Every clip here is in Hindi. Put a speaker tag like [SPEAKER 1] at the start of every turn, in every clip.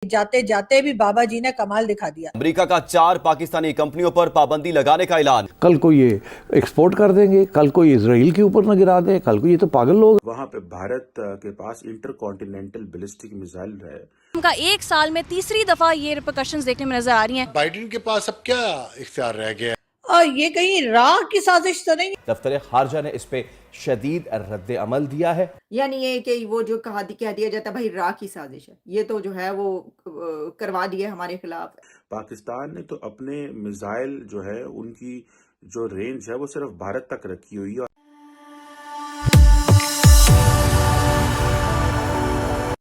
[SPEAKER 1] जाते जाते भी बाबा जी ने कमाल दिखा दिया।
[SPEAKER 2] अमेरिका का 4 पाकिस्तानी कंपनियों पर पाबंदी लगाने का ऐलान।
[SPEAKER 3] कल को ये एक्सपोर्ट कर देंगे, कल को ये इसराइल के ऊपर न गिरा दें, कल को ये तो पागल लोग।
[SPEAKER 4] वहां पे भारत के पास इंटरकॉन्टिनेंटल बैलिस्टिक मिसाइल है।
[SPEAKER 5] उनका एक साल में तीसरी दफा ये रिपरकशंस देखने में नजर आ रही हैं।
[SPEAKER 6] बाइडेन के पास अब क्या इख्तियार रह गया है?
[SPEAKER 1] और ये कहीं राह की साजिश तो नहीं?
[SPEAKER 2] दफ्तर खारजा ने इस पे शदीद रद्द अमल दिया है।
[SPEAKER 7] यानी ये कि वो जो कह दिया जाता है भाई राह की साजिश है, ये तो जो है वो करवा दिया हमारे खिलाफ।
[SPEAKER 4] पाकिस्तान ने तो अपने मिसाइल जो है उनकी जो रेंज है वो सिर्फ भारत तक रखी हुई है।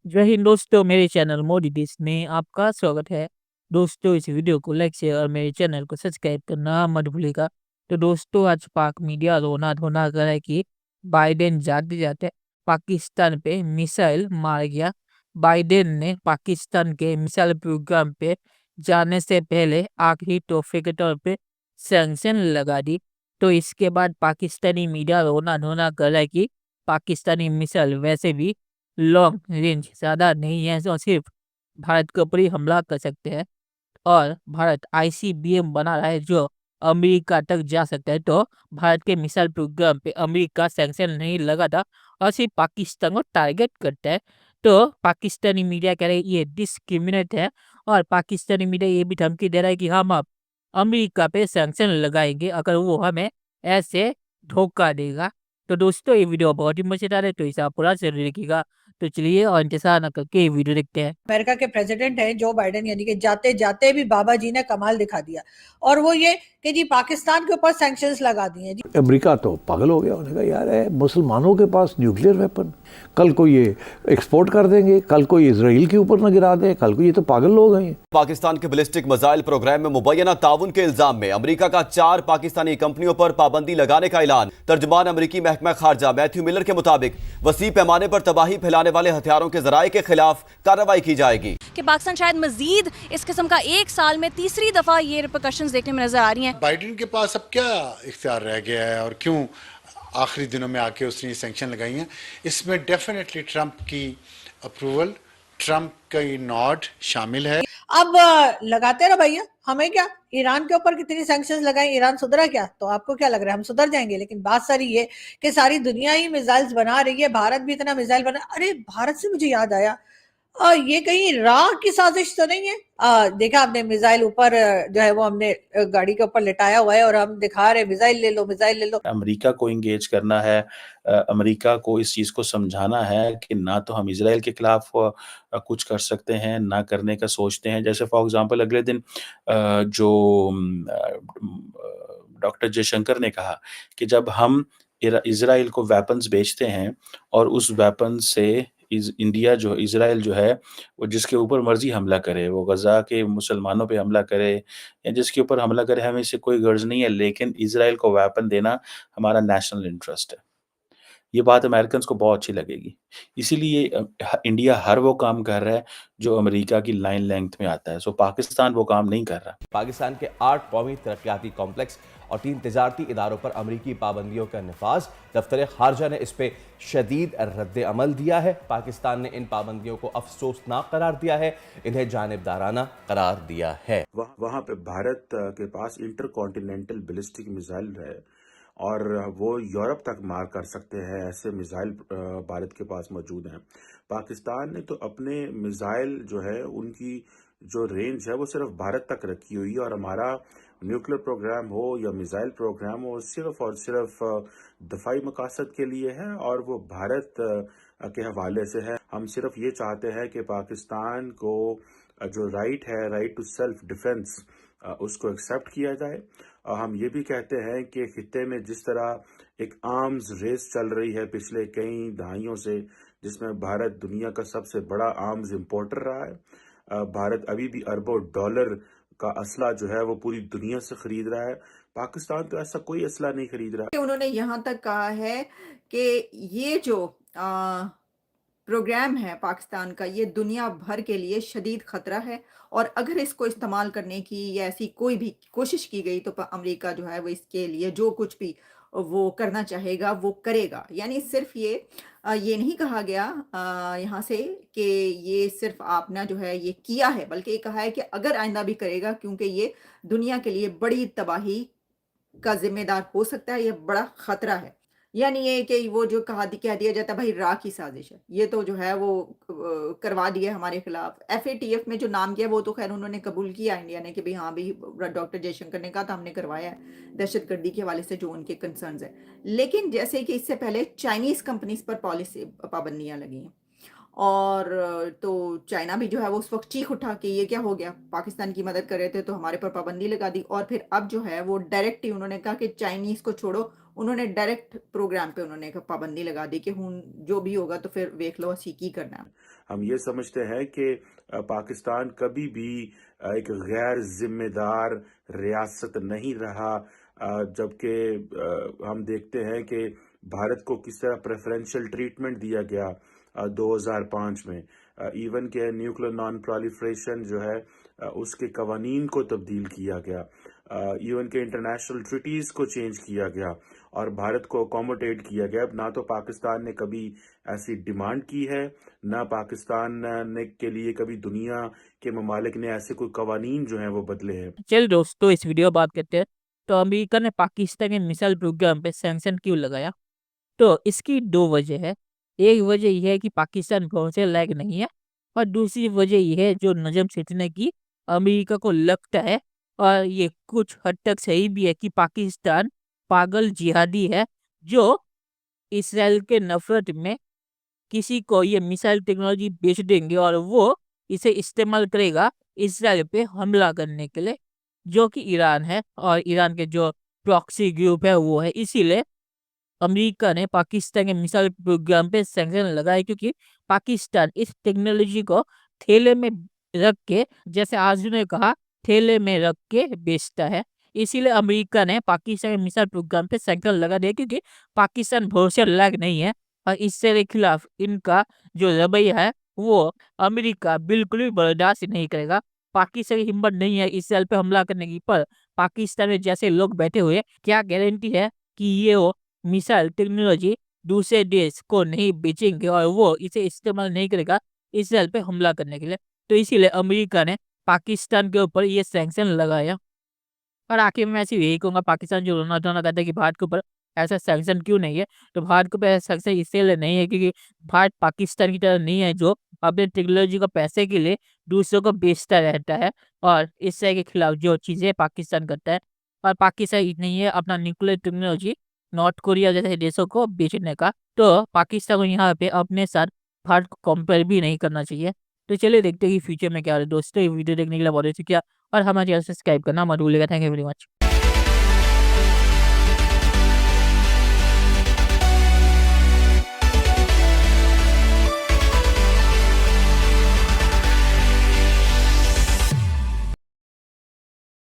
[SPEAKER 8] जय हिंद दोस्तों, मेरे चैनल मोदी डिश में आपका स्वागत है। दोस्तों, इस वीडियो को लाइक शेयर और मेरे चैनल को सब्सक्राइब करना मत भूलिएगा। तो दोस्तों, आज पाक मीडिया रोना धोना कर है कि बाइडेन जाते जाते पाकिस्तान पे मिसाइल मार गया। बाइडेन ने पाकिस्तान के मिसाइल प्रोग्राम पे जाने से पहले आखिरी तोहफे के तौर पे सैंक्शन लगा दी। तो इसके बाद पाकिस्तानी मीडिया रोना धोना कर है कि पाकिस्तानी मिसाइल वैसे भी लॉन्ग रेंज ज़्यादा नहीं है, तो सिर्फ भारत के ऊपर ही हमला कर सकते हैं और भारत आईसीबीएम बना रहा है जो अमेरिका तक जा सकता है। तो भारत के मिसाइल प्रोग्राम पे अमेरिका सैंक्शन नहीं लगाता और सिर्फ पाकिस्तान को टारगेट करता है। तो पाकिस्तानी मीडिया कह रहे हैं ये डिस्क्रिमिनेट है और पाकिस्तानी मीडिया ये भी धमकी दे रहा है कि हम अब अमेरिका पे सैंक्शन लगाएंगे अगर वो हमें ऐसे धोखा देगा। तो दोस्तों, ये वीडियो बहुत ही मजेदार है, तो इसे आप पूरा जरूर देखिएगा। तो चलिए और इंतजार न करके ये वीडियो देखते हैं।
[SPEAKER 1] अमेरिका के प्रेसिडेंट हैं जो बाइडेन, यानी कि जाते जाते भी बाबा जी ने कमाल दिखा दिया, और वो ये कि जी पाकिस्तान के ऊपर सैंक्शंस लगा दिए जी।
[SPEAKER 3] अमेरिका तो पागल हो गया, उन्होंने कहा यार है मुसलमानों के पास न्यूक्लियर वेपन, कल को ये एक्सपोर्ट कर देंगे, कल को ये इसराइल के ऊपर न गिरा दें, कल को ये तो पागल लोग हैं।
[SPEAKER 2] पाकिस्तान के बैलिस्टिक मिसाइल प्रोग्राम में मुबैना ताउन के इल्जाम में अमेरिका का 4 पाकिस्तानी कंपनियों पर पाबंदी लगाने का ऐलान। तर्जुमान अमेरिकी महकमा खारजा मैथ्यू मिलर के मुताबिक वसी पैमाने पर तबाही फैलाने वाले हथियारों के जराये के खिलाफ कार्रवाई की जाएगी।
[SPEAKER 5] कि पाकिस्तान शायद मजीद इस किस्म का एक साल में तीसरी दफा ये रिपरकशंस देखने में नजर आ रही हैं।
[SPEAKER 6] बाइडेन के पास अब क्या इख्तियार रह गया है और क्यों आखिरी दिनों में आके उसने सैंक्शन लगाई हैं? इसमें डेफिनेटली ट्रंप की अप्रूवल, ट्रंप की नॉड शामिल है।
[SPEAKER 1] अब लगाते रहो भैया, हमें क्या, ईरान के ऊपर कितनी सैंक्शंस लगाए, ईरान सुधरा क्या? तो आपको क्या लग रहा है हम सुधर जाएंगे? लेकिन बात सारी ये कि सारी दुनिया ही मिसाइल्स बना रही है, भारत भी इतना मिसाइल बना। अरे भारत से मुझे याद आया, ये कहीं राह की साजिश तो नहीं है? देखा आपने मिसाइल ऊपर जो है वो हमने गाड़ी के ऊपर लिटाया हुआ है और हम दिखा रहे मिसाइल ले लो, मिसाइल ले लो।
[SPEAKER 9] अमेरिका को इंगेज करना है, अमेरिका को इस चीज़ को समझाना है कि ना तो हम इजराइल के खिलाफ कुछ कर सकते हैं, ना करने का सोचते हैं। जैसे फॉर एग्जांपल अगले दिन जो डॉक्टर जयशंकर ने कहा कि जब हम इजराइल को वेपन्स बेचते हैं और उस वेपन से इंडिया जो इजराइल जो है वो जिसके ऊपर मर्जी हमला करे, वो गजा के मुसलमानों पे हमला करे या जिसके ऊपर हमला करे, हमें इससे कोई गर्ज नहीं है, लेकिन इजराइल को वेपन देना हमारा नेशनल इंटरेस्ट है। ये बात अमेरिकन को बहुत अच्छी लगेगी। इसीलिए इंडिया हर वो काम कर रहा है जो अमेरिका की लाइन लेंथ में आता है। सो पाकिस्तान वो काम नहीं कर रहा।
[SPEAKER 2] पाकिस्तान के 8 कौमी तरक्याती कॉम्प्लेक्स और 3 तजारती इदारों पर अमरीकी पाबंदियों का नफाज। दफ्तर खारजा ने इस पे शदीद रद्द अमल दिया है। पाकिस्तान ने इन पाबंदियों को अफसोसनाक करार दिया है, इन्हें जानिबदाराना करार दिया है।
[SPEAKER 4] वहां पे भारत के पास इंटरकॉन्टिनेंटल बैलिस्टिक मिसाइल है और वो यूरोप तक मार कर सकते हैं, ऐसे मिसाइल भारत के पास मौजूद हैं। पाकिस्तान ने तो अपने मिसाइल जो है उनकी जो रेंज है वो सिर्फ भारत तक रखी हुई है, और हमारा न्यूक्लियर प्रोग्राम हो या मिसाइल प्रोग्राम हो सिर्फ और सिर्फ दफाई मकासद के लिए है और वो भारत के हवाले से है। हम सिर्फ ये चाहते हैं कि पाकिस्तान को जो राइट है, राइट टू सेल्फ डिफेंस, उसको एक्सेप्ट किया जाए। हम ये भी कहते हैं कि खित्ते में जिस तरह एक आर्म्स रेस चल रही है पिछले कई दहाइयों से, जिसमें भारत दुनिया का सबसे बड़ा आर्म्स इंपोर्टर रहा है, भारत अभी भी अरबों डॉलर का असला जो है वो पूरी दुनिया से खरीद रहा है। पाकिस्तान तो ऐसा कोई असला नहीं खरीद रहा।
[SPEAKER 7] उन्होंने यहाँ तक कहा है कि ये जो प्रोग्राम है पाकिस्तान का, ये दुनिया भर के लिए शदीद खतरा है और अगर इसको इस्तेमाल करने की या ऐसी कोई भी कोशिश की गई तो अमेरिका जो है वो इसके लिए जो कुछ भी वो करना चाहेगा वो करेगा। यानी सिर्फ ये नहीं कहा गया यहाँ से कि ये सिर्फ आपने जो है ये किया है, बल्कि ये कहा है कि अगर आइंदा भी करेगा, क्योंकि ये दुनिया के लिए बड़ी तबाही का ज़िम्मेदार हो सकता है, ये बड़ा ख़तरा है। यानी ये कि वो जो कह दिया जाता है भाई रा की साज़िश है, ये तो जो है वो करवा दिया हमारे खिलाफ। एफएटीएफ में जो नाम किया वो तो ख़ैर उन्होंने कबूल किया इंडिया ने कि भई हाँ, भई डॉक्टर जयशंकर ने कहा था हमने करवाया है, दहशतगर्दी के हवाले से जो उनके कंसर्न्स हैं। लेकिन जैसे कि इससे पहले चाइनीज़ कंपनीज़ पर पाबंदियाँ लगी हैं। और तो चाइना भी जो है वो उस वक़्त चीख उठा कि ये क्या हो गया? पाकिस्तान की मदद कर रहे थे तो हमारे पर पाबंदी लगा दी, और फिर अब जो है वो डायरेक्ट ही उन्होंने कहा कि चाइनीज़ को छोड़ो, उन्होंने डायरेक्ट प्रोग्राम पे उन्होंने एक पाबंदी लगा दी कि हुन जो भी होगा तो फिर वेख लो असी की करना है।
[SPEAKER 4] हम ये समझते हैं कि पाकिस्तान कभी भी एक गैर जिम्मेदार रियासत नहीं रहा, जबकि हम देखते हैं कि भारत को किस तरह प्रेफरेंशियल ट्रीटमेंट दिया गया 2005 में। इवन के न्यूक्लियर नॉन प्रोलिफरेशन जो है उसके कवानीन को तब्दील किया गया, इवन के इंटरनेशनल ट्रिटीज़ को चेंज किया गया और भारत को अकोमोडेट किया गया। ना तो पाकिस्तान ने कभी ऐसी डिमांड की है, ना पाकिस्तान ने के लिए कभी दुनिया के ममालिक ने ऐसे कोई कवानीन जो हैं वो बदले हैं।
[SPEAKER 8] चलिए दोस्तों, इस वीडियो बात करते हैं। तो अमेरिका ने पाकिस्तानी मिसाइल प्रोग्राम पे सैंक्शन क्यों लगाया? तो इसकी 2 वजह है। एक वजह ये है कि पाकिस्तान भरोसे लायक नहीं है, और दूसरी वजह ये है जो नजम सीटने की अमेरिका को लगता है, और ये कुछ हद तक सही भी है, कि पाकिस्तान पागल जिहादी है जो इसराइल के नफरत में किसी को ये मिसाइल टेक्नोलॉजी बेच देंगे और वो इसे इस्तेमाल करेगा इसराइल पे हमला करने के लिए, जो कि ईरान है, और ईरान के जो प्रॉक्सी ग्रुप है वो है। इसीलिए अमेरिका ने पाकिस्तान के मिसाइल प्रोग्राम पे सैंक्शन लगाए, क्योंकि पाकिस्तान इस टेक्नोलॉजी को थैले में रख के, जैसे आज ने कहा, थैले में रख के बेचता है। इसीलिए अमेरिका ने पाकिस्तान के मिसाइल प्रोग्राम पे सैंक्शन लगा दिया, क्योंकि पाकिस्तान भरोसे लायक नहीं है, और इससे के खिलाफ इनका जो रवैया है वो अमेरिका बिल्कुल भी बर्दाश्त नहीं करेगा। पाकिस्तान की हिम्मत नहीं है इसराइल पे हमला करने की, पर पाकिस्तान में जैसे लोग बैठे हुए, क्या गारंटी है कि ये वो मिसाइल टेक्नोलॉजी दूसरे देश को नहीं बेचेंगे और वो इसे इस्तेमाल नहीं करेगा इसराइल पे हमला करने के लिए। तो इसीलिए अमेरिका ने पाकिस्तान के ऊपर ये सैंक्शन लगाया। और आखिर में मैं ऐसे यही कहूँगा, पाकिस्तान जो रोना धोना कहता है कि भारत के ऊपर ऐसा सैंक्शन क्यों नहीं है, तो भारत के ऊपर ऐसा सैंक्शन इसलिए नहीं है क्योंकि भारत पाकिस्तान की तरह नहीं है जो अपने टेक्नोलॉजी को पैसे के लिए दूसरों को बेचता रहता है, और इससे के खिलाफ जो चीज़ें पाकिस्तान करता है। और पाकिस्तान ही नहीं है अपना न्यूक्लियर टेक्नोलॉजी नॉर्थ कोरिया जैसे देशों को बेचने का, तो पाकिस्तान को यहाँ पे अपने साथ भारत को कंपेयर भी नहीं करना चाहिए। तो चलिए देखते हैं कि फ्यूचर में क्या हो रहा है। दोस्तों, ये वीडियो देखने के लिए बहुत शुक्रिया, और हमारे चैनल सब्सक्राइब करना मत भूलिएगा। Thank you very much.